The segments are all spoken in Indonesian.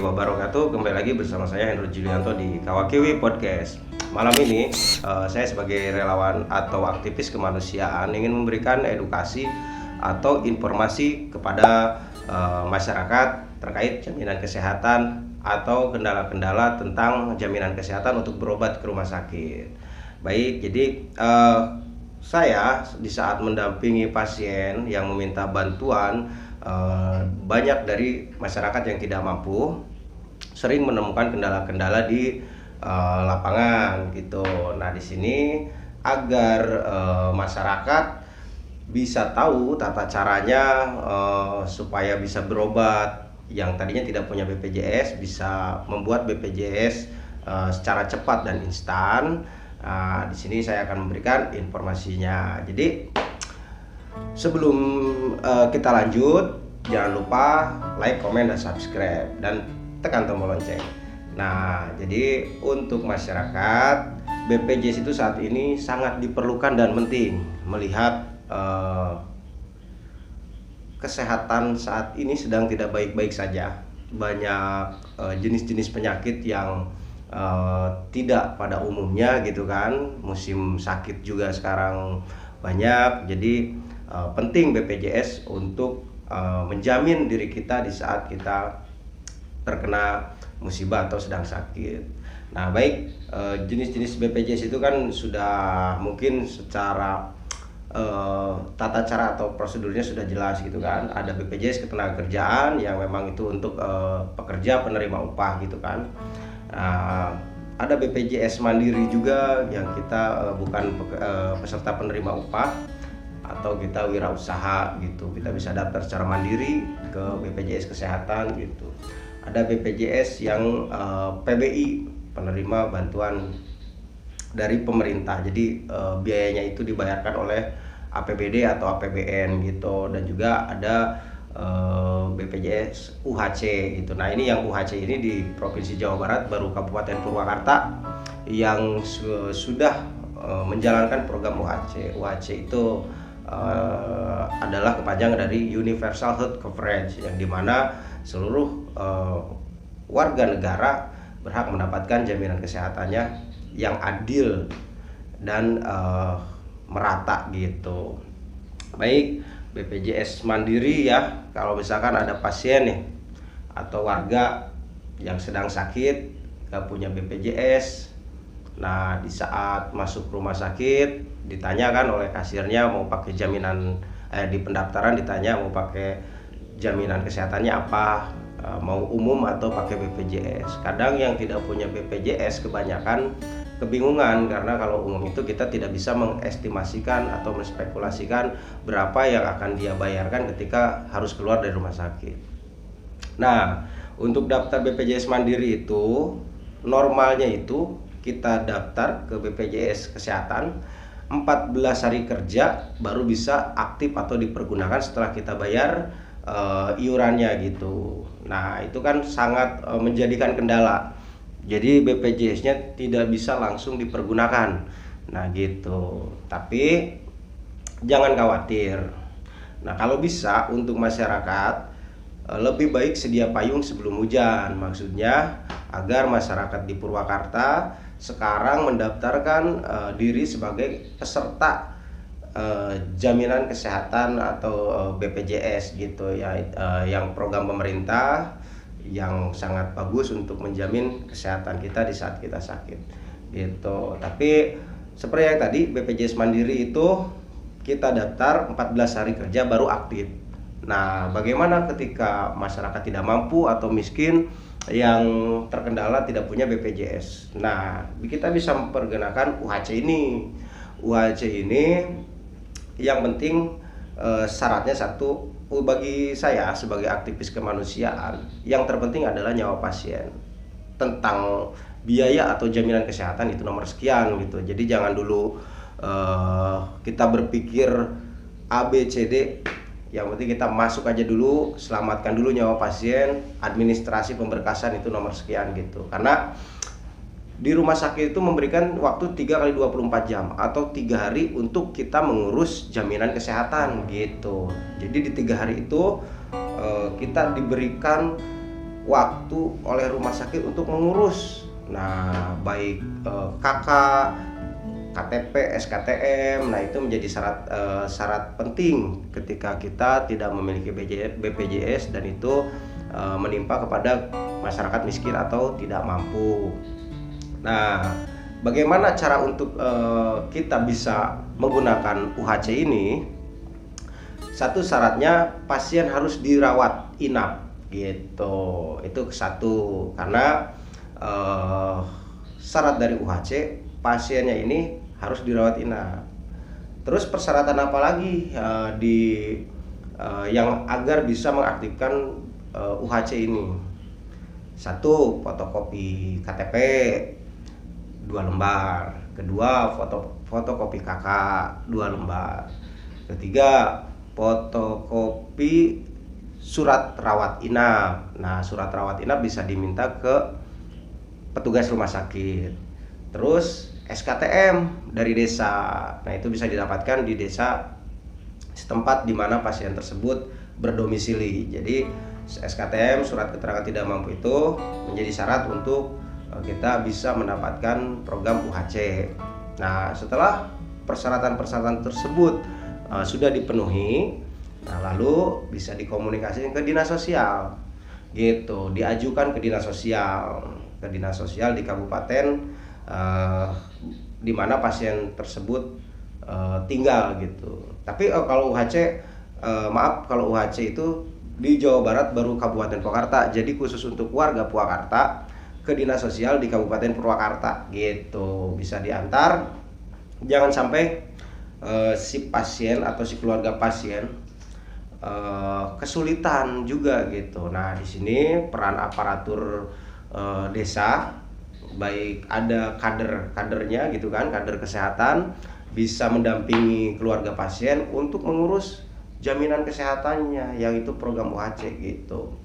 wabarakatuh. Kembali lagi bersama saya Hendro Julianto di Kawakiwi Podcast. Malam ini saya sebagai relawan atau aktivis kemanusiaan ingin memberikan edukasi atau informasi kepada masyarakat terkait jaminan kesehatan atau kendala-kendala tentang jaminan kesehatan untuk berobat ke rumah sakit. Baik, jadi saya di saat mendampingi pasien yang meminta bantuan, banyak dari masyarakat yang tidak mampu sering menemukan kendala-kendala di lapangan gitu. Nah, di sini agar masyarakat bisa tahu tata caranya supaya bisa berobat yang tadinya tidak punya BPJS, bisa membuat BPJS secara cepat dan instan. Di sini saya akan memberikan informasinya. Jadi sebelum kita lanjut, jangan lupa like, komen, dan subscribe, dan tekan tombol lonceng. Nah, jadi untuk masyarakat, BPJS itu saat ini sangat diperlukan dan penting melihat kesehatan saat ini sedang tidak baik-baik saja. Banyak jenis-jenis penyakit yang tidak pada umumnya gitu kan. Musim sakit juga sekarang banyak. Jadi penting BPJS untuk menjamin diri kita di saat kita terkena musibah atau sedang sakit. Nah, baik, jenis-jenis BPJS itu kan sudah mungkin secara tata cara atau prosedurnya sudah jelas gitu kan. Ada BPJS Ketenagakerjaan yang memang itu untuk pekerja penerima upah gitu kan. Ada BPJS Mandiri juga yang kita bukan peserta penerima upah atau kita wirausaha gitu. Kita bisa daftar secara mandiri ke BPJS Kesehatan gitu. Ada BPJS yang PBI, penerima bantuan dari pemerintah. Jadi biayanya itu dibayarkan oleh APBD atau APBN gitu. Dan juga ada BPJS UHC gitu. Nah, ini yang UHC ini di Provinsi Jawa Barat baru Kabupaten Purwakarta yang sudah menjalankan program UHC. UHC itu adalah kepanjangan dari Universal Health Coverage, yang dimana seluruh warga negara berhak mendapatkan jaminan kesehatannya yang adil dan merata gitu. Baik, BPJS Mandiri ya, kalau misalkan ada pasien nih atau warga yang sedang sakit gak punya BPJS, nah di saat masuk rumah sakit ditanyakan oleh kasirnya mau pakai jaminan, di pendaftaran ditanya mau pakai jaminan kesehatannya apa, mau umum atau pakai BPJS. Kadang yang tidak punya BPJS kebanyakan kebingungan, karena kalau umum itu kita tidak bisa mengestimasikan atau menspekulasikan berapa yang akan dia bayarkan ketika harus keluar dari rumah sakit. Nah, untuk daftar BPJS Mandiri itu normalnya itu kita daftar ke BPJS Kesehatan 14 hari kerja baru bisa aktif atau dipergunakan setelah kita bayar iurannya gitu. Nah, itu kan sangat menjadikan kendala. Jadi BPJS-nya tidak bisa langsung dipergunakan. Nah, gitu. Tapi jangan khawatir. Nah, kalau bisa untuk masyarakat lebih baik sedia payung sebelum hujan. Maksudnya agar masyarakat di Purwakarta sekarang mendaftarkan diri sebagai peserta jaminan kesehatan atau BPJS gitu ya, yang program pemerintah yang sangat bagus untuk menjamin kesehatan kita di saat kita sakit gitu. Tapi seperti yang tadi, BPJS Mandiri itu kita daftar 14 hari kerja baru aktif. Nah, bagaimana ketika masyarakat tidak mampu atau miskin yang terkendala tidak punya BPJS? Nah, kita bisa mempergunakan UHC ini. UHC ini yang penting syaratnya satu, bagi saya sebagai aktivis kemanusiaan, yang terpenting adalah nyawa pasien. Tentang biaya atau jaminan kesehatan itu nomor sekian gitu. Jadi jangan dulu kita berpikir A, B, C, D. Yang penting kita masuk aja dulu, selamatkan dulu nyawa pasien. Administrasi pemberkasan itu nomor sekian gitu. Karena di rumah sakit itu memberikan waktu 3 kali 24 jam atau 3 hari untuk kita mengurus jaminan kesehatan gitu. Jadi di 3 hari itu kita diberikan waktu oleh rumah sakit untuk mengurus. Nah, baik KK, KTP, SKTM. Nah, itu menjadi syarat penting ketika kita tidak memiliki BPJS dan itu menimpa kepada masyarakat miskin atau tidak mampu. Nah, bagaimana cara untuk kita bisa menggunakan UHC ini? Satu, syaratnya pasien harus dirawat inap gitu. Itu satu, karena syarat dari UHC pasiennya ini harus dirawat inap. Terus persyaratan apa lagi yang agar bisa mengaktifkan UHC ini? Satu, fotokopi KTP 2 lembar. Kedua, fotokopi KK 2 lembar. Ketiga, fotokopi surat rawat inap. Nah, surat rawat inap bisa diminta ke petugas rumah sakit. Terus SKTM dari desa. Nah, itu bisa didapatkan di desa setempat di mana pasien tersebut berdomisili. Jadi SKTM, surat keterangan tidak mampu, itu menjadi syarat untuk kita bisa mendapatkan program UHC. Nah, setelah persyaratan-persyaratan tersebut sudah dipenuhi, nah lalu bisa dikomunikasikan ke dinas sosial gitu, diajukan ke dinas sosial di kabupaten di mana pasien tersebut tinggal gitu. Tapi kalau UHC kalau UHC itu di Jawa Barat baru Kabupaten Purwakarta, jadi khusus untuk warga Purwakarta ke dinas sosial di Kabupaten Purwakarta gitu, bisa diantar. Jangan sampai si pasien atau si keluarga pasien kesulitan juga gitu. Nah, di sini peran aparatur desa, baik ada kadernya gitu kan, kader kesehatan, bisa mendampingi keluarga pasien untuk mengurus jaminan kesehatannya, yang itu program UHC gitu.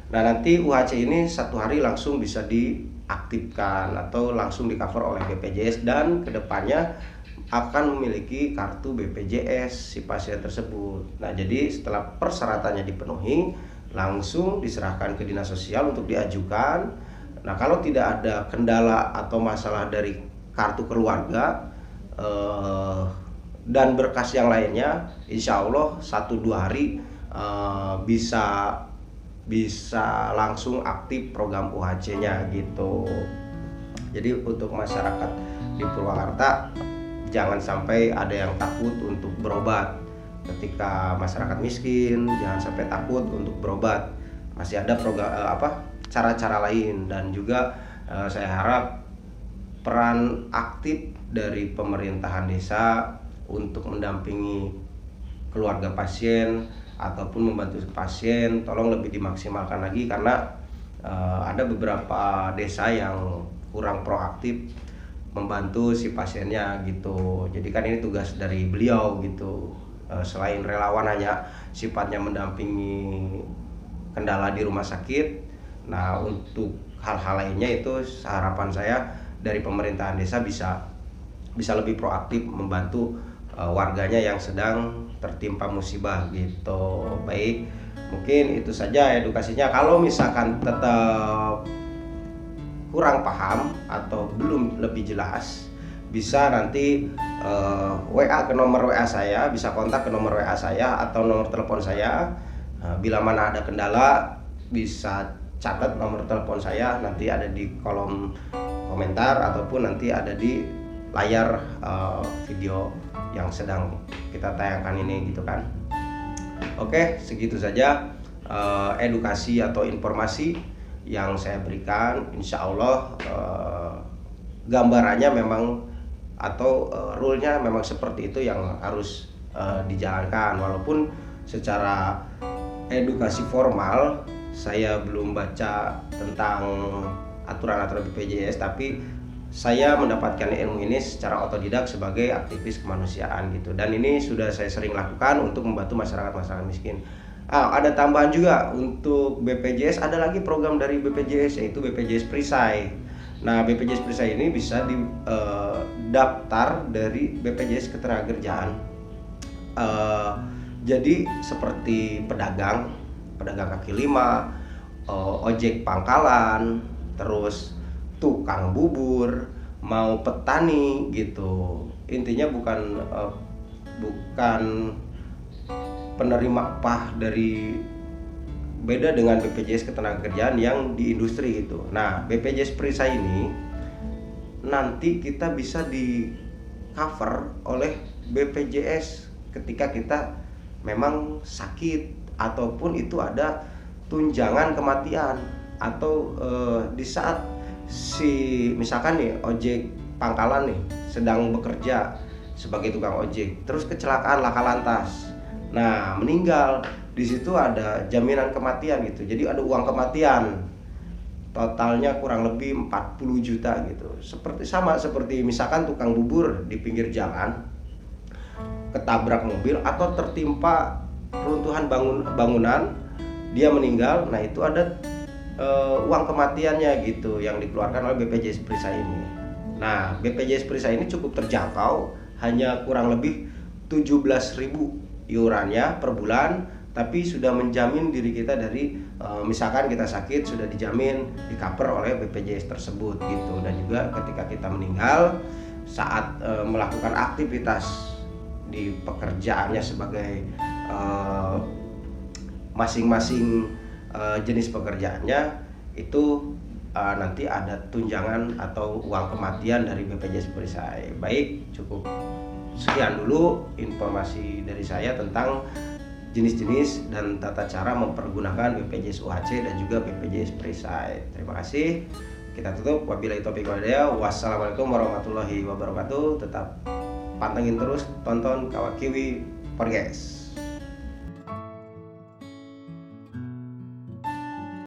Nah, nanti UHC ini 1 hari langsung bisa diaktifkan atau langsung di cover oleh BPJS, dan kedepannya akan memiliki kartu BPJS si pasien tersebut. Nah, jadi setelah persyaratannya dipenuhi, langsung diserahkan ke dinas sosial untuk diajukan. Nah, kalau tidak ada kendala atau masalah dari kartu keluarga dan berkas yang lainnya, insya Allah 1-2 hari bisa langsung aktif program UHC-nya gitu. Jadi untuk masyarakat di Purwakarta, jangan sampai ada yang takut untuk berobat. Ketika masyarakat miskin, jangan sampai takut untuk berobat. Masih ada program cara-cara lain, dan juga saya harap peran aktif dari pemerintahan desa untuk mendampingi keluarga pasien ataupun membantu pasien tolong lebih dimaksimalkan lagi, karena ada beberapa desa yang kurang proaktif membantu si pasiennya gitu. Jadi kan ini tugas dari beliau gitu. Selain relawan hanya sifatnya mendampingi kendala di rumah sakit, nah untuk hal-hal lainnya itu harapan saya dari pemerintahan desa bisa lebih proaktif membantu warganya yang sedang tertimpa musibah gitu. Baik, mungkin itu saja edukasinya. Kalau misalkan tetap kurang paham atau belum lebih jelas, bisa nanti WA ke nomor WA saya, bisa kontak ke nomor WA saya atau nomor telepon saya. Bila mana ada kendala, bisa catat nomor telepon saya, nanti ada di kolom komentar ataupun nanti ada di layar video yang sedang kita tayangkan ini gitu kan. Oke, segitu saja edukasi atau informasi yang saya berikan. Insya Allah gambarannya memang atau rule-nya memang seperti itu yang harus dijalankan. Walaupun secara edukasi formal saya belum baca tentang aturan-aturan BPJS, tapi saya mendapatkan ilmu ini secara otodidak sebagai aktivis kemanusiaan gitu. Dan ini sudah saya sering lakukan untuk membantu masyarakat miskin. Ada tambahan juga untuk BPJS, ada lagi program dari BPJS yaitu BPJS Perisai. Nah, BPJS Perisai ini bisa daftar dari BPJS Ketenagakerjaan. Jadi seperti pedagang kaki lima, ojek pangkalan, terus tukang bubur, mau petani gitu. Intinya bukan penerima upah dari, beda dengan BPJS Ketenagakerjaan yang di industri gitu. Nah, BPJS Perisai ini nanti kita bisa di cover oleh BPJS ketika kita memang sakit ataupun itu ada tunjangan kematian, atau di saat si misalkan nih ojek pangkalan nih sedang bekerja sebagai tukang ojek, terus kecelakaan laka lantas, nah meninggal, di situ ada jaminan kematian gitu. Jadi ada uang kematian totalnya kurang lebih 40 juta gitu. Seperti misalkan tukang bubur di pinggir jalan ketabrak mobil atau tertimpa runtuhan bangunan, dia meninggal, nah itu ada uang kematiannya gitu yang dikeluarkan oleh BPJS Perisai ini. Nah, BPJS Perisai ini cukup terjangkau, hanya kurang lebih 17.000 iurannya per bulan, tapi sudah menjamin diri kita dari misalkan kita sakit sudah dijamin di cover oleh BPJS tersebut gitu. Dan juga ketika kita meninggal saat melakukan aktivitas di pekerjaannya sebagai masing-masing jenis pekerjaannya itu nanti ada tunjangan atau uang kematian dari BPJS Perisai. Baik, cukup sekian dulu informasi dari saya tentang jenis-jenis dan tata cara mempergunakan BPJS UHC dan juga BPJS Perisai. Terima kasih. Kita tutup. Wabillahi taufiq wal hidayah. Wassalamualaikum warahmatullahi wabarakatuh. Tetap pantengin terus, tonton Kawak Kiwi Podcast.